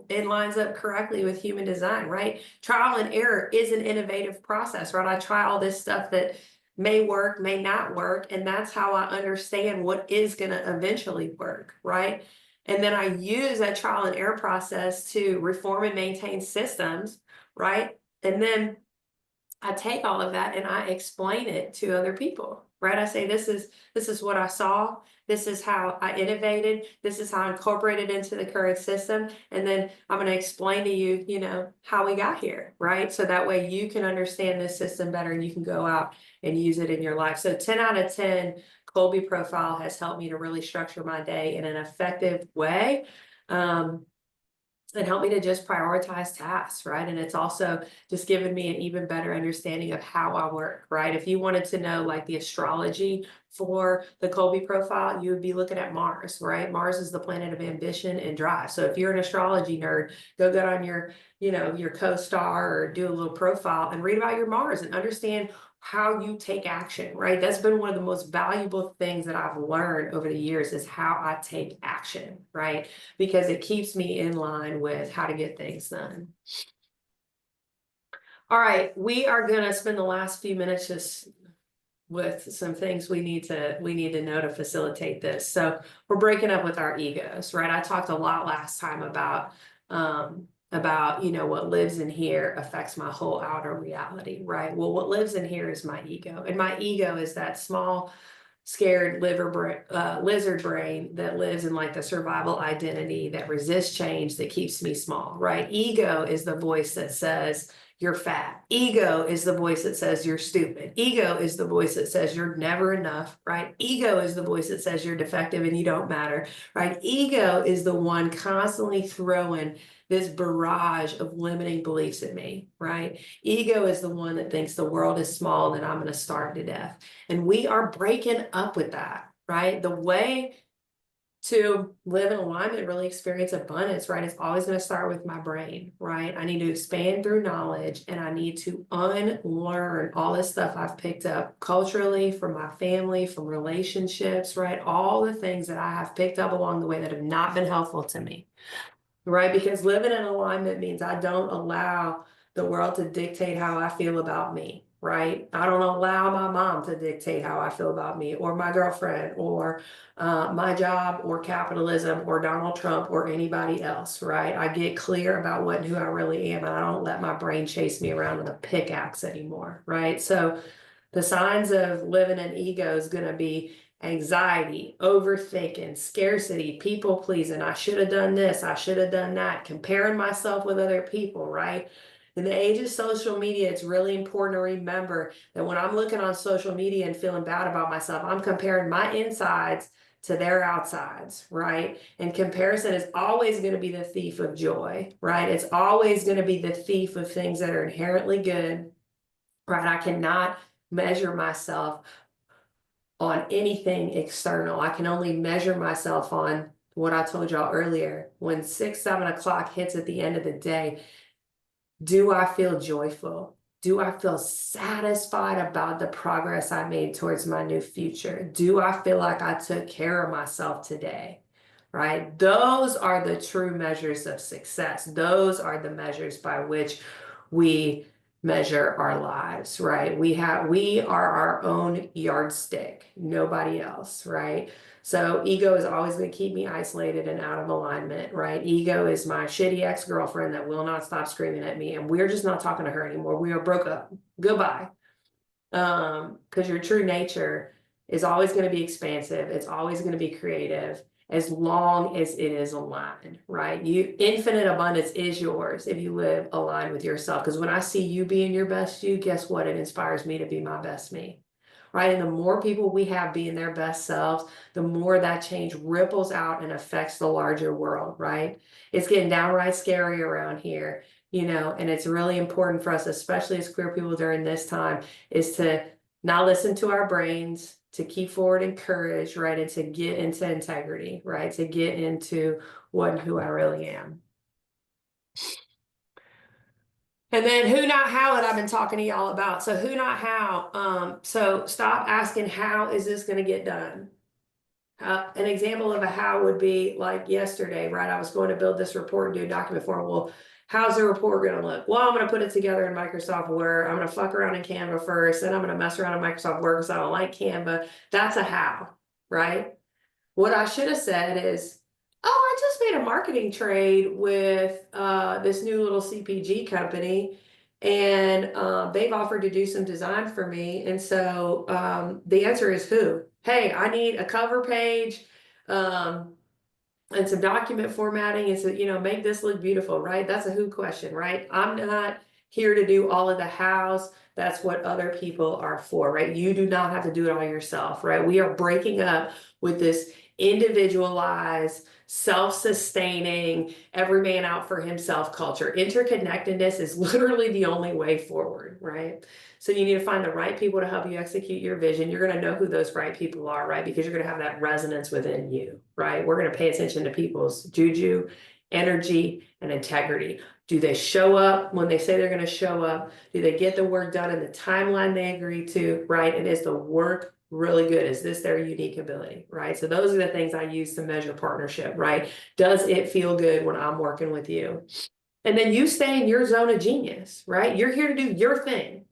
It lines up correctly with human design, right? Trial and error is an innovative process, right? I try all this stuff that may work, may not work, and that's how I understand what is going to eventually work, right? And then I use that trial and error process to reform and maintain systems, right? And then I take all of that and I explain it to other people, right? I say, this is what I saw. This is how I innovated. This is how I incorporated into the current system. And then I'm going to explain to you, how we got here, right? So that way you can understand this system better and you can go out and use it in your life. So 10 out of 10, Colby profile has helped me to really structure my day in an effective way. And help me to just prioritize tasks, right? And it's also just given me an even better understanding of how I work, right? If you wanted to know like the astrology for the Colby profile, you would be looking at Mars, right? Mars is the planet of ambition and drive. So if you're an astrology nerd, go get on your co-star or do a little profile and read about your Mars and understand how you take action, right? That's been one of the most valuable things that I've learned over the years is how I take action, right? Because it keeps me in line with how to get things done. All right, we are going to spend the last few minutes just with some things we need to know to facilitate this. So we're breaking up with our egos, right? I talked a lot last time about what lives in here affects my whole outer reality, right? Well, what lives in here is my ego, and my ego is that small, scared lizard brain that lives in like the survival identity that resists change, that keeps me small, right? Ego is the voice that says you're fat. Ego is the voice that says you're stupid. Ego is the voice that says you're never enough, right? Ego is the voice that says you're defective and you don't matter, right? Ego is the one constantly throwing this barrage of limiting beliefs at me, right? Ego is the one that thinks the world is small and I'm going to starve to death. And we are breaking up with that, right? The way to live in alignment, really experience abundance, right? It's always going to start with my brain, right? I need to expand through knowledge, and I need to unlearn all this stuff I've picked up culturally, from my family, from relationships, right? All the things that I have picked up along the way that have not been helpful to me, right? Because living in alignment means I don't allow the world to dictate how I feel about me, right? I don't allow my mom to dictate how I feel about me, or my girlfriend, or my job, or capitalism, or Donald Trump, or anybody else, right? I get clear about what and who I really am, and I don't let my brain chase me around with a pickaxe anymore, right? So the signs of living in ego is going to be anxiety, overthinking, scarcity, people pleasing. I should have done this. I should have done that. Comparing myself with other people, right? In the age of social media, it's really important to remember that when I'm looking on social media and feeling bad about myself, I'm comparing my insides to their outsides, right? And comparison is always going to be the thief of joy, right? It's always going to be the thief of things that are inherently good, right? I cannot measure myself on anything external. I can only measure myself on what I told y'all earlier. When 6, 7 o'clock hits at the end of the day, do I feel joyful? Do I feel satisfied about the progress I made towards my new future? Do I feel like I took care of myself today? Right? Those are the true measures of success. Those are the measures by which we measure our lives, right? We are our own yardstick, nobody else, right? So ego is always going to keep me isolated and out of alignment, right? Ego is my shitty ex-girlfriend that will not stop screaming at me, and we're just not talking to her anymore. We are broke up. Goodbye. Because your true nature is always going to be expansive. It's always going to be creative as long as it is aligned, right? Infinite abundance is yours if you live aligned with yourself. Because when I see you being your best you, guess what? It inspires me to be my best me. Right? And the more people we have being their best selves, the more that change ripples out and affects the larger world, right? It's getting downright scary around here, and it's really important for us, especially as queer people during this time, is to not listen to our brains, to keep forward in courage, right? And to get into integrity, right? To get into what and who I really am. And then who, not how, that I've been talking to y'all about. So who, not how. So stop asking, how is this going to get done? An example of a how would be like yesterday, right? I was going to build this report and do a document form. Well, how's the report going to look? Well, I'm going to put it together in Microsoft Word. I'm going to fuck around in Canva first, then I'm going to mess around in Microsoft Word because I don't like Canva. That's a how, right? What I should have said is, oh, I just made a marketing trade with this new little CPG company, and they've offered to do some design for me. And so the answer is who? Hey, I need a cover page and some document formatting, and so, make this look beautiful, right? That's a who question, right? I'm not here to do all of the hows. That's what other people are for, right? You do not have to do it all yourself, right? We are breaking up with this individualized, self-sustaining, every man out for himself culture. Interconnectedness is literally the only way forward, right? So you need to find the right people to help you execute your vision. You're going to know who those right people are, right? Because you're going to have that resonance within you, right? We're going to pay attention to people's juju, energy, and integrity. Do they show up when they say they're going to show up? Do they get the work done in the timeline they agree to, right? And is the work really good? Is this their unique ability, right? So those are the things I use to measure partnership, right? Does it feel good when I'm working with you? And then you stay in your zone of genius, right? You're here to do your thing.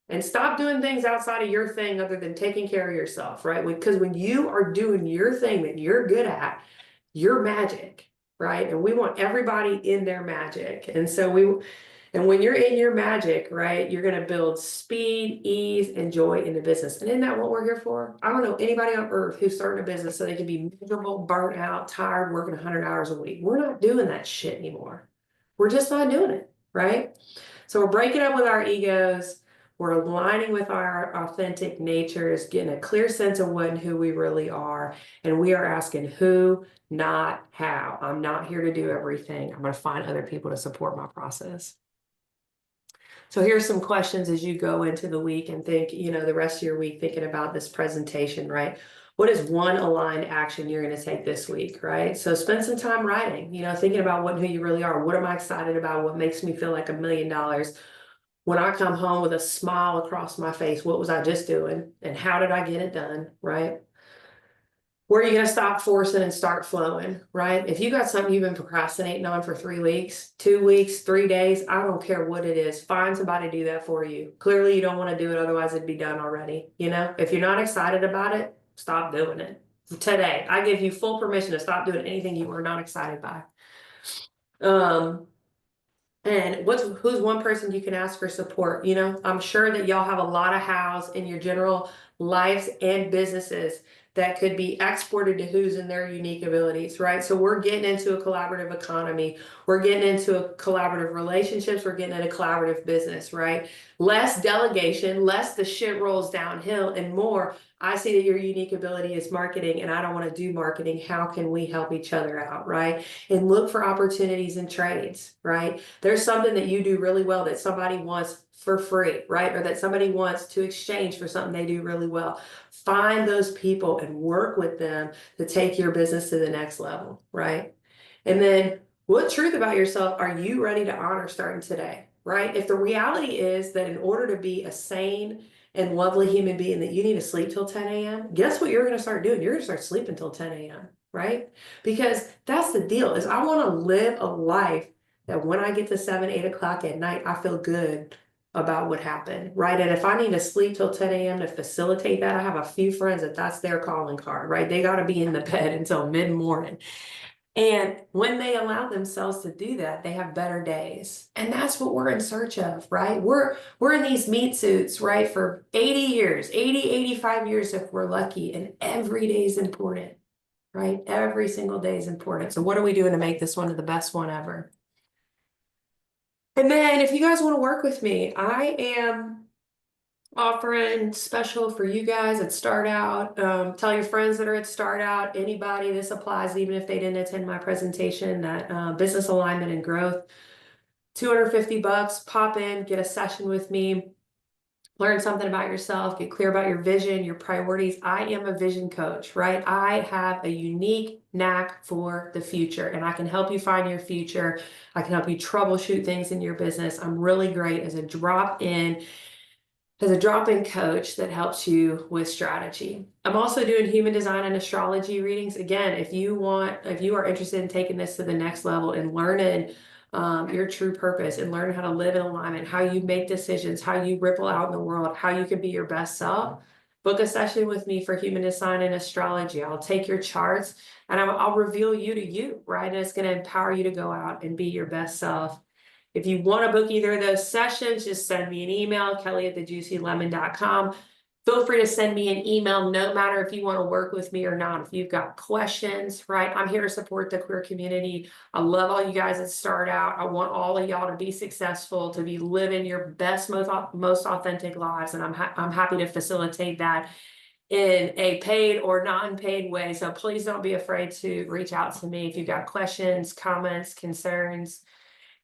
And stop doing things outside of your thing other than taking care of yourself, right? Because when you are doing your thing that you're good at, you're magic, right? And we want everybody in their magic. And when you're in your magic, right, you're going to build speed, ease, and joy in the business. And isn't that what we're here for? I don't know anybody on earth who's starting a business so they can be miserable, burnt out, tired, working 100 hours a week. We're not doing that shit anymore. We're just not doing it, right? So we're breaking up with our egos. We're aligning with our authentic natures, getting a clear sense of what and who we really are. And we are asking who, not how. I'm not here to do everything. I'm going to find other people to support my process. So here's some questions as you go into the week and think, the rest of your week thinking about this presentation, right? What is one aligned action you're going to take this week, right? So spend some time writing, thinking about what and who you really are. What am I excited about? What makes me feel like $1 million? When I come home with a smile across my face, what was I just doing? And how did I get it done, right? Where are you going to stop forcing and start flowing, right? If you got something you've been procrastinating on for 3 weeks, 2 weeks, 3 days, I don't care what it is, find somebody to do that for you. Clearly you don't want to do it, otherwise it'd be done already. If you're not excited about it, stop doing it. Today, I give you full permission to stop doing anything you are not excited by. And who's one person you can ask for support? I'm sure that y'all have a lot of hows in your general lives and businesses that could be exported to who's in their unique abilities, right? So we're getting into a collaborative economy. We're getting into a collaborative relationships. We're getting into collaborative business, right? Less delegation, less the shit rolls downhill, and more, I see that your unique ability is marketing and I don't want to do marketing. How can we help each other out, right? And look for opportunities in trades, right? There's something that you do really well that somebody wants for free, right? Or that somebody wants to exchange for something they do really well. Find those people and work with them to take your business to the next level, right? And then what truth about yourself are you ready to honor starting today, right? If the reality is that in order to be a sane and lovely human being that you need to sleep till 10 a.m., guess what you're going to start doing? You're going to start sleeping till 10 a.m., right? Because that's the deal is I want to live a life that when I get to 7, 8 o'clock at night, I feel good about what happened, right? And if I need to sleep till 10 a.m. to facilitate that, I have a few friends that's their calling card, right? They got to be in the bed until mid-morning. And when they allow themselves to do that, they have better days. And that's what we're in search of, right? We're in these meat suits, right, for 80 years, 80, 85 years if we're lucky. And every day is important, right? Every single day is important. So what are we doing to make this one the best one ever? And then if you guys want to work with me, I am offering special for you guys at Start Out. Tell your friends that are at Start Out, anybody, this applies even if they didn't attend my presentation, that business alignment and growth, $250, pop in, get a session with me, learn something about yourself, get clear about your vision, your priorities. I am a vision coach, right? I have a unique knack for the future and I can help you find your future. I can help you troubleshoot things in your business. I'm really great as a drop-in coach that helps you with strategy. I'm also doing human design and astrology readings. Again, if you are interested in taking this to the next level and learning your true purpose and learn how to live in alignment, how you make decisions, how you ripple out in the world, how you can be your best self, book a session with me for human design and astrology. I'll take your charts and I'll reveal you to you, right? And it's going to empower you to go out and be your best self. If you want to book either of those sessions, just send me an email, kelly@thejuicylemon.com. Feel free to send me an email, no matter if you want to work with me or not. If you've got questions, right? I'm here to support the queer community. I love all you guys that Start Out. I want all of y'all to be successful, to be living your best, most authentic lives. And I'm happy to facilitate that in a paid or non-paid way. So please don't be afraid to reach out to me if you've got questions, comments, concerns.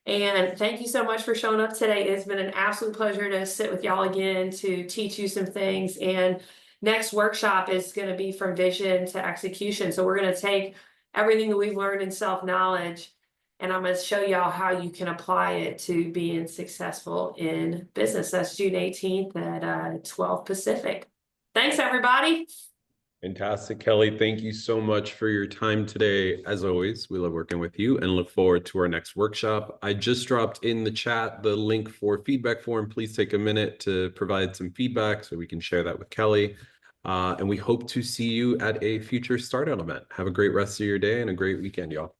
And thank you so much for showing up today. It's been an absolute pleasure to sit with y'all again to teach you some things. And next workshop is going to be from vision to execution. So we're going to take everything that we've learned in self-knowledge and I'm going to show y'all how you can apply it to being successful in business. That's June 18th at 12 Pacific. Thanks, everybody. Fantastic, Kelly. Thank you so much for your time today. As always, we love working with you and look forward to our next workshop. I just dropped in the chat the link for feedback form. Please take a minute to provide some feedback so we can share that with Kelly. And we hope to see you at a future Start Out event. Have a great rest of your day and a great weekend, y'all.